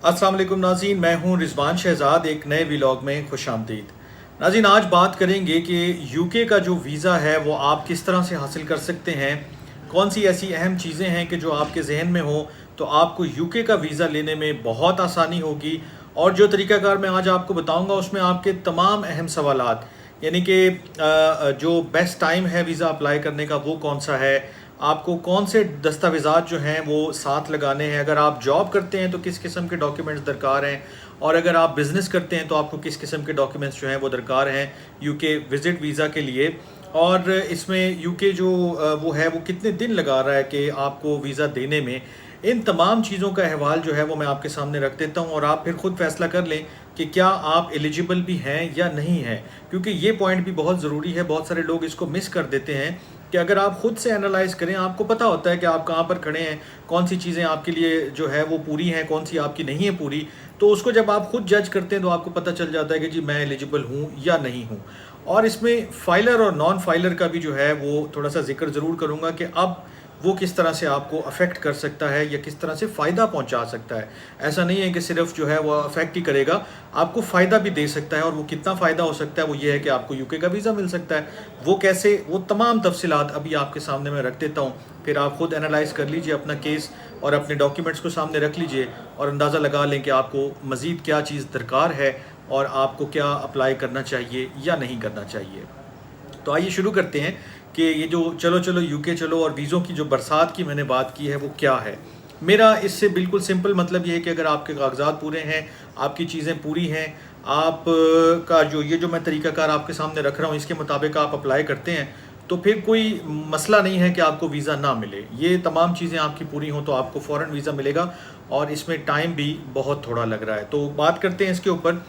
अस्सलाम वालेकुम नाज़रीन, मैं हूं रिजवान शहजाद। एक नए व्लॉग में खुश आमदीद। नाज़रीन, आज बात करेंगे कि यूके का जो वीज़ा है वो आप किस तरह से हासिल कर सकते हैं। कौन सी ऐसी अहम चीज़ें हैं कि जो आपके जहन में हो तो आपको यूके का वीज़ा लेने में बहुत आसानी होगी। और जो तरीक़ाकार मैं आज आपको बताऊंगा उसमें आपके तमाम अहम सवालात, यानी कि जो बेस्ट टाइम है वीज़ा अप्लाई करने का वो कौन सा है, आपको कौन से दस्तावेज़ात जो हैं वो साथ लगाने हैं, अगर आप जॉब करते हैं तो किस किस्म के डॉक्यूमेंट्स दरकार हैं, और अगर आप बिज़नेस करते हैं तो आपको किस किस्म के डॉक्यूमेंट्स जो हैं वो दरकार हैं यूके विज़िट वीज़ा के लिए। और इसमें यूके जो वो है वो कितने दिन लगा रहा है कि आपको वीज़ा देने में। इन तमाम चीज़ों का अहवाल जो है वो मैं आपके सामने रख देता हूँ और आप फिर ख़ुद फैसला कर लें कि क्या आप एलिजिबल भी हैं या नहीं हैं, क्योंकि ये पॉइंट भी बहुत ज़रूरी है। बहुत सारे लोग इसको मिस कर देते हैं कि अगर आप ख़ुद से एनालाइज करें, आपको पता होता है कि आप कहाँ पर खड़े हैं, कौन सी चीज़ें आपके लिए जो है वो पूरी हैं, कौन सी आपकी नहीं है पूरी। तो उसको जब आप ख़ुद जज करते हैं तो आपको पता चल जाता है कि जी मैं एलिजिबल हूँ या नहीं हूँ। और इसमें फ़ाइलर और नॉन फाइलर का भी जो है वो थोड़ा सा जिक्र ज़रूर करूँगा कि अब वो किस तरह से आपको अफेक्ट कर सकता है या किस तरह से फ़ायदा पहुंचा सकता है। ऐसा नहीं है कि सिर्फ जो है वो अफेक्ट ही करेगा, आपको फ़ायदा भी दे सकता है। और वो कितना फ़ायदा हो सकता है वो ये है कि आपको यूके का वीज़ा मिल सकता है। वो कैसे, वो तमाम तफसीलात अभी आपके सामने मैं रख देता हूँ, फिर आप ख़ुद एनालाइज़ कर लीजिए अपना केस और अपने डॉक्यूमेंट्स को सामने रख लीजिए और अंदाज़ा लगा लें कि आपको मज़ीद क्या चीज़ दरकार है और आपको क्या अप्लाई करना चाहिए या नहीं करना चाहिए। तो आइए शुरू करते हैं कि ये जो चलो चलो यूके चलो और वीज़ों की जो बरसात की मैंने बात की है वो क्या है। मेरा इससे बिल्कुल सिंपल मतलब ये है कि अगर आपके कागजात पूरे हैं, आपकी चीज़ें पूरी हैं, आप का जो ये जो मैं तरीक़ाकार आपके सामने रख रहा हूँ इसके मुताबिक आप अप्लाई करते हैं तो फिर कोई मसला नहीं है कि आपको वीज़ा ना मिले। ये तमाम चीज़ें आपकी पूरी हों तो आपको फ़ौरन वीज़ा मिलेगा और इसमें टाइम भी बहुत थोड़ा लग रहा है। तो बात करते हैं इसके ऊपर।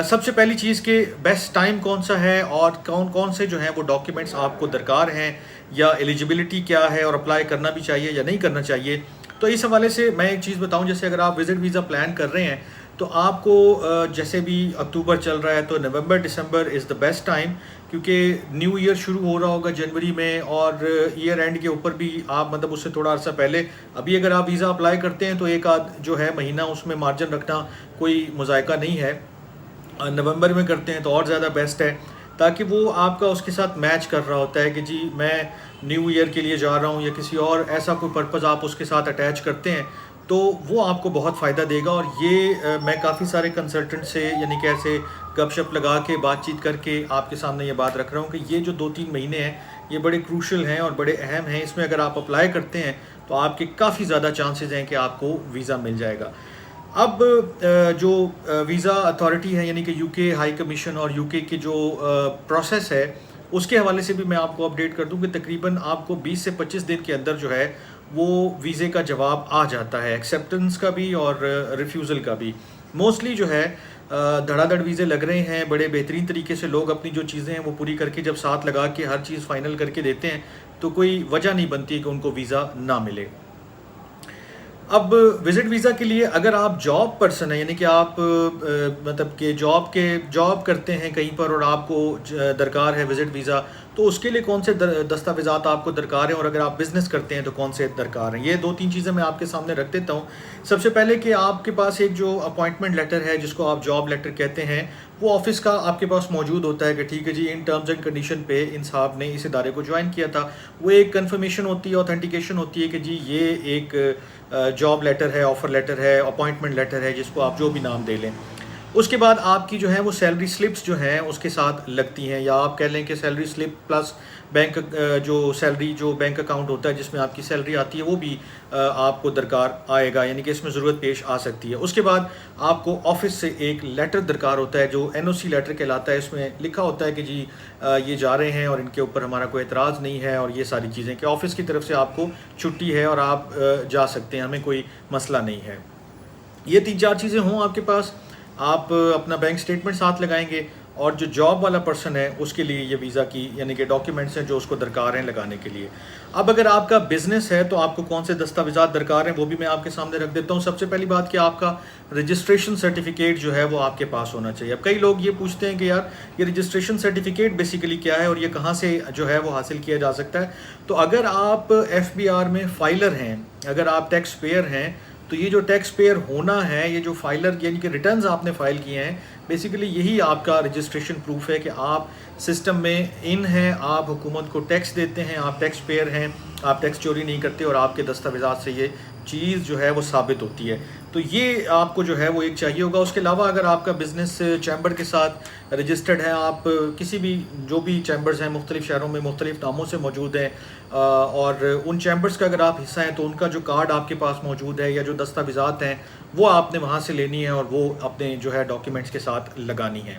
सबसे पहली चीज़ कि बेस्ट टाइम कौन सा है और कौन कौन से जो हैं वो डॉक्यूमेंट्स आपको दरकार हैं या एलिजिबिलिटी क्या है और अप्लाई करना भी चाहिए या नहीं करना चाहिए। तो इस हवाले से मैं एक चीज़ बताऊं, जैसे अगर आप विज़िट वीज़ा प्लान कर रहे हैं तो आपको जैसे भी अक्टूबर चल रहा है तो नवंबर दिसंबर इज़ द बेस्ट टाइम, क्योंकि न्यू ईयर शुरू हो रहा होगा जनवरी में और ईयर एंड के ऊपर भी आप मतलब उससे थोड़ा अर्सा पहले अभी अगर आप वीज़ा अप्लाई करते हैं तो एक आध जो है महीना उसमें मार्जिन रखना कोई मुज़ायका नहीं है। नवंबर में करते हैं तो और ज़्यादा बेस्ट है, ताकि वो आपका उसके साथ मैच कर रहा होता है कि जी मैं न्यू ईयर के लिए जा रहा हूँ या किसी और ऐसा कोई पर्पज़ आप उसके साथ अटैच करते हैं तो वो आपको बहुत फ़ायदा देगा। और ये मैं काफ़ी सारे कंसल्टेंट से यानी कि ऐसे गपशप लगा के बातचीत करके आपके सामने ये बात रख रहा हूँ कि ये जो 2-3 महीने हैं ये बड़े क्रूशल हैं और बड़े अहम हैं। इसमें अगर आप अप्लाई करते हैं तो आपके काफ़ी ज़्यादा चांसेस हैं कि आपको वीज़ा मिल जाएगा। अब जो वीज़ा अथॉरिटी है यानी कि यूके हाई कमीशन और यूके की जो प्रोसेस है उसके हवाले से भी मैं आपको अपडेट कर दूं कि तकरीबन आपको 20 से 25 दिन के अंदर जो है वो वीज़े का जवाब आ जाता है, एक्सेप्टेंस का भी और रिफ्यूज़ल का भी। मोस्टली जो है धड़ाधड़ वीज़े लग रहे हैं, बड़े बेहतरीन तरीके से लोग अपनी जो चीज़ें हैं वो पूरी करके जब साथ लगा के हर चीज़ फ़ाइनल करके देते हैं तो कोई वजह नहीं बनती कि उनको वीज़ा ना मिले। अब विज़िट वीज़ा के लिए अगर आप जॉब पर्सन है यानी कि आप मतलब कि जॉब करते हैं कहीं पर और आपको दरकार है विज़िट वीज़ा, तो उसके लिए कौन से दस्तावेज़ात आपको दरकार हैं, और अगर आप बिज़नेस करते हैं तो कौन से दरकार हैं। ये 2-3 चीज़ें मैं आपके सामने रख देता हूँ। सबसे पहले कि आपके पास एक जो अपॉइंटमेंट लेटर है जिसको आप जॉब लेटर कहते हैं वो ऑफिस का आपके पास मौजूद होता है कि ठीक है जी इन टर्म्स एंड कंडीशन पे इन साहब ने इस इदारे को ज्वाइन किया था। वो एक कन्फर्मेशन होती है, ऑथेंटिकेशन होती है कि जी ये एक जॉब लेटर है, ऑफ़र लेटर है, अपॉइंटमेंट लेटर है, जिसको आप जो भी नाम दे लें। उसके बाद आपकी जो है वो सैलरी स्लिप्स जो हैं उसके साथ लगती हैं, या आप कह लें कि सैलरी स्लिप प्लस बैंक जो सैलरी जो बैंक अकाउंट होता है जिसमें आपकी सैलरी आती है वो भी आपको दरकार आएगा, यानी कि इसमें ज़रूरत पेश आ सकती है। उसके बाद आपको ऑफिस से एक लेटर दरकार होता है जो एनओसी लेटर कहलाता है। इसमें लिखा होता है कि जी ये जा रहे हैं और इनके ऊपर हमारा कोई एतराज़ नहीं है और ये सारी चीज़ें कि ऑफिस की तरफ से आपको छुट्टी है और आप जा सकते हैं, हमें कोई मसला नहीं है। ये 3-4 चीज़ें हों आपके पास, आप अपना बैंक स्टेटमेंट साथ लगाएंगे और जो जॉब वाला पर्सन है उसके लिए ये वीज़ा की यानी कि डॉक्यूमेंट्स हैं जो उसको दरकार हैं लगाने के लिए। अब अगर आपका बिज़नेस है तो आपको कौन से दस्तावेज़ात दरकार हैं वो भी मैं आपके सामने रख देता हूँ। सबसे पहली बात कि आपका रजिस्ट्रेशन सर्टिफिकेट जो है वो आपके पास होना चाहिए। अब कई लोग ये पूछते हैं कि यार ये रजिस्ट्रेशन सर्टिफिकेट बेसिकली क्या है और ये कहाँ से जो है वो हासिल किया जा सकता है। तो अगर आप FBR में फाइलर हैं, अगर आप टैक्स पेयर हैं تو یہ جو ٹیکس پیئر ہونا ہے، یہ جو فائلر یعنی کہ ریٹرنز آپ نے فائل کیے ہیں، بیسیکلی یہی آپ کا رجسٹریشن پروف ہے کہ آپ سسٹم میں ان ہیں، آپ حکومت کو ٹیکس دیتے ہیں، آپ ٹیکس پیئر ہیں، آپ ٹیکس چوری نہیں کرتے، اور آپ کے دستاویزات سے یہ چیز جو ہے وہ ثابت ہوتی ہے. تو یہ آپ کو جو ہے وہ ایک چاہیے ہوگا. اس کے علاوہ اگر آپ کا بزنس چیمبر کے ساتھ رجسٹرڈ ہے، آپ کسی بھی جو بھی چیمبرز ہیں مختلف شہروں میں مختلف ناموں سے موجود ہیں، اور ان چیمبرز کا اگر آپ حصہ ہیں تو ان کا جو کارڈ آپ کے پاس موجود ہے یا جو دستاویزات ہیں وہ آپ نے وہاں سے لینی ہے اور وہ اپنے جو ہے ڈاکیومنٹس کے ساتھ لگانی ہے.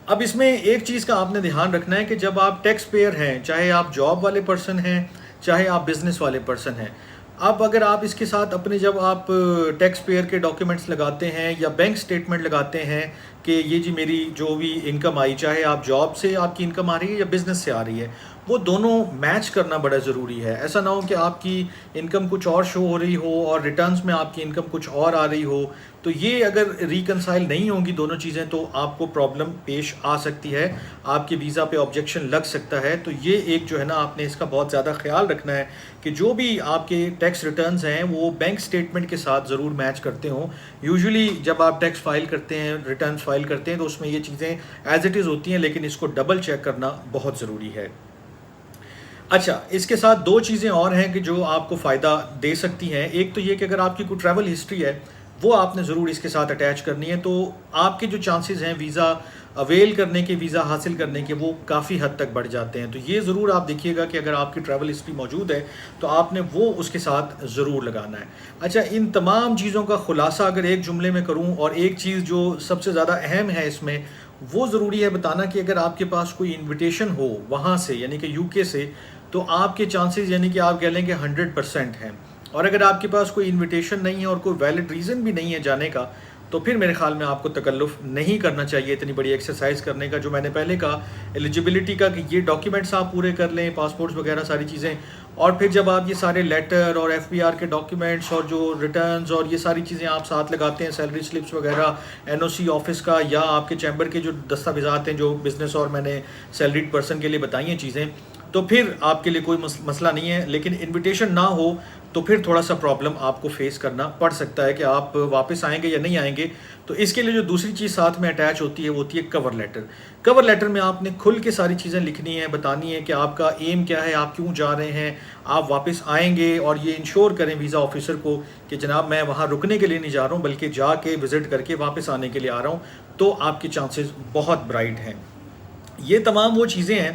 اب اس میں ایک چیز کا آپ نے دھیان رکھنا ہے کہ جب آپ ٹیکس پیئر ہیں، چاہے آپ جاب والے پرسن ہیں چاہے آپ بزنس والے پرسن ہیں، اب اگر آپ اس کے ساتھ اپنے جب آپ ٹیکس پیئر کے ڈاکیومنٹس لگاتے ہیں یا بینک سٹیٹمنٹ لگاتے ہیں کہ یہ جی میری جو بھی انکم آئی، چاہے آپ جاب سے آپ کی انکم آ رہی ہے یا بزنس سے آ رہی ہے، وہ دونوں میچ کرنا بڑا ضروری ہے. ایسا نہ ہو کہ آپ کی انکم کچھ اور شو ہو رہی ہو اور ریٹرنز میں آپ کی انکم کچھ اور آ رہی ہو. تو یہ اگر ریکنسائل نہیں ہوں گی دونوں چیزیں تو آپ کو پرابلم پیش آ سکتی ہے، آپ کے ویزا پہ آبجیکشن لگ سکتا ہے. تو یہ ایک جو ہے نا آپ نے اس کا بہت زیادہ خیال رکھنا ہے کہ جو بھی آپ کے ٹیکس ریٹرنز ہیں وہ بینک سٹیٹمنٹ کے ساتھ ضرور میچ کرتے ہوں. یوزولی جب آپ ٹیکس فائل کرتے ہیں، ریٹرنز فائل کرتے ہیں، تو اس میں یہ چیزیں ایز اٹ از ہوتی ہیں، لیکن اس کو ڈبل چیک کرنا بہت ضروری ہے. اچھا، اس کے ساتھ دو چیزیں اور ہیں کہ جو آپ کو فائدہ دے سکتی ہیں. ایک تو یہ کہ اگر آپ کی کوئی ٹریول ہسٹری ہے وہ آپ نے ضرور اس کے ساتھ اٹیچ کرنی ہے، تو آپ کے جو چانسز ہیں ویزا اویل کرنے کے، ویزا حاصل کرنے کے، وہ کافی حد تک بڑھ جاتے ہیں. تو یہ ضرور آپ دیکھیے گا کہ اگر آپ کی ٹریول ہسٹری موجود ہے تو آپ نے وہ اس کے ساتھ ضرور لگانا ہے. اچھا، ان تمام چیزوں کا خلاصہ اگر ایک جملے میں کروں، اور ایک چیز جو سب سے زیادہ اہم ہے اس میں، وہ ضروری ہے بتانا کہ اگر آپ کے پاس کوئی انویٹیشن ہو وہاں سے یعنی کہ UK سے، تو آپ کے چانسز یعنی کہ آپ کہہ لیں کہ 100% ہیں. اور اگر آپ کے پاس کوئی انویٹیشن نہیں ہے اور کوئی ویلڈ ریزن بھی نہیں ہے جانے کا، تو پھر میرے خیال میں آپ کو تکلف نہیں کرنا چاہیے اتنی بڑی ایکسرسائز کرنے کا. جو میں نے پہلے کہا ایلیجیبلٹی کا کہ یہ ڈاکیومنٹس آپ پورے کر لیں، پاسپورٹس وغیرہ ساری چیزیں، اور پھر جب آپ یہ سارے لیٹر اور FBR کے ڈاکیومنٹس اور جو ریٹرنز اور یہ ساری چیزیں آپ ساتھ لگاتے ہیں، سیلری سلپس وغیرہ، NOC آفس کا یا آپ کے چیمبر کے جو دستاویزات ہیں جو بزنس اور میں نے سیلریڈ پرسن کے لیے بتائی ہیں چیزیں، تو پھر آپ کے لیے کوئی مسئلہ نہیں ہے. لیکن انویٹیشن نہ ہو تو پھر تھوڑا سا پرابلم آپ کو فیس کرنا پڑ سکتا ہے کہ آپ واپس آئیں گے یا نہیں آئیں گے. تو اس کے لیے جو دوسری چیز ساتھ میں اٹیچ ہوتی ہے وہ ہوتی ہے کور لیٹر. کور لیٹر میں آپ نے کھل کے ساری چیزیں لکھنی ہیں، بتانی ہے کہ آپ کا ایم کیا ہے، آپ کیوں جا رہے ہیں، آپ واپس آئیں گے، اور یہ انشور کریں ویزا آفیسر کو کہ جناب میں وہاں رکنے کے لیے نہیں جا رہا ہوں بلکہ جا کے وزٹ کر کے واپس آنے کے لیے آ رہا ہوں. تو آپ کے چانسز بہت برائٹ ہیں. یہ تمام وہ چیزیں ہیں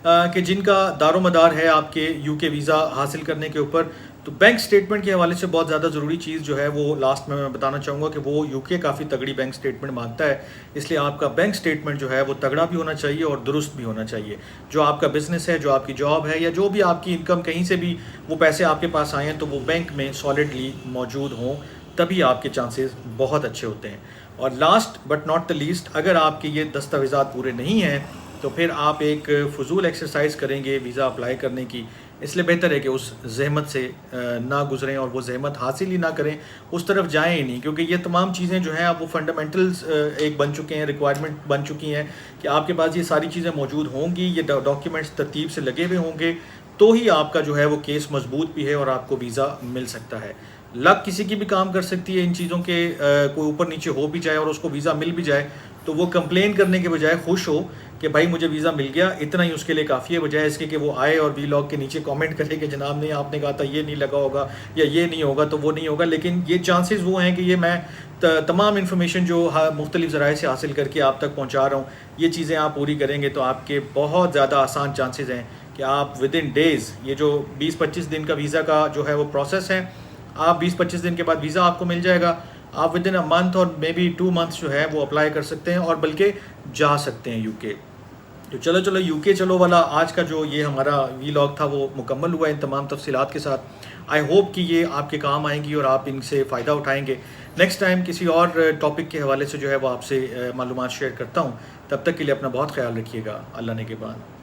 کہ جن کا دار و مدار ہے آپ کے UK ویزا حاصل کرنے کے اوپر. تو بینک سٹیٹمنٹ کے حوالے سے بہت زیادہ ضروری چیز جو ہے وہ لاسٹ میں بتانا چاہوں گا کہ وہ UK کافی تگڑی بینک سٹیٹمنٹ مانگتا ہے، اس لیے آپ کا بینک سٹیٹمنٹ جو ہے وہ تگڑا بھی ہونا چاہیے اور درست بھی ہونا چاہیے. جو آپ کا بزنس ہے، جو آپ کی جاب ہے، یا جو بھی آپ کی انکم کہیں سے بھی وہ پیسے آپ کے پاس آئے ہیں تو وہ بینک میں سالڈلی موجود ہوں، تبھی آپ کے چانسز بہت اچھے ہوتے ہیں. اور last but not the least, اگر آپ کے یہ دستاویزات پورے نہیں ہیں تو پھر آپ ایک فضول ایکسرسائز کریں گے ویزا اپلائی کرنے کی. اس لیے بہتر ہے کہ اس زحمت سے نہ گزریں اور وہ زحمت حاصل ہی نہ کریں، اس طرف جائیں ہی نہیں. کیونکہ یہ تمام چیزیں جو ہیں اب وہ فنڈامنٹلز ایک بن چکے ہیں، ریکوائرمنٹ بن چکی ہیں کہ آپ کے پاس یہ ساری چیزیں موجود ہوں گی، یہ ڈاکیومنٹس ترتیب سے لگے ہوئے ہوں گے، تو ہی آپ کا جو ہے وہ کیس مضبوط بھی ہے اور آپ کو ویزا مل سکتا ہے. لک کسی کی بھی کام کر سکتی ہے ان چیزوں کے، کوئی اوپر نیچے ہو بھی جائے اور اس کو ویزا مل بھی جائے تو وہ کمپلین کرنے کے بجائے خوش ہو کہ بھائی مجھے ویزا مل گیا، اتنا ہی اس کے لیے کافی ہے، بجائے اس کے کہ وہ آئے اور ولاگ کے نیچے کامنٹ کرے کہ جناب نے آپ نے کہا تھا یہ نہیں لگا ہوگا یا یہ نہیں ہوگا تو وہ نہیں ہوگا. لیکن یہ چانسز وہ ہیں کہ یہ میں تمام انفارمیشن جو مختلف ذرائع سے حاصل کر کے آپ تک پہنچا رہا ہوں، یہ چیزیں آپ پوری کریں گے تو آپ کے بہت زیادہ آسان چانسز ہیں کہ آپ ود ان ڈیز، یہ جو 20-25 دن کا ویزا کا جو ہے وہ پروسیس ہے، آپ 20-25 دن کے بعد ویزا آپ کو مل جائے گا. آپ ود ان اے منتھ اور مے بی 2 months جو ہے وہ اپلائی کر سکتے ہیں اور بلکہ جا سکتے ہیں UK. تو چلو UK چلو والا آج کا جو یہ ہمارا ولاگ تھا وہ مکمل ہوا ان تمام تفصیلات کے ساتھ. آئی ہوپ کہ یہ آپ کے کام آئیں گی اور آپ ان سے فائدہ اٹھائیں گے. نیکسٹ ٹائم کسی اور ٹاپک کے حوالے سے جو ہے وہ آپ سے معلومات شیئر کرتا ہوں. تب تک کے لیے اپنا بہت خیال رکھیے گا. اللہ نگہبان.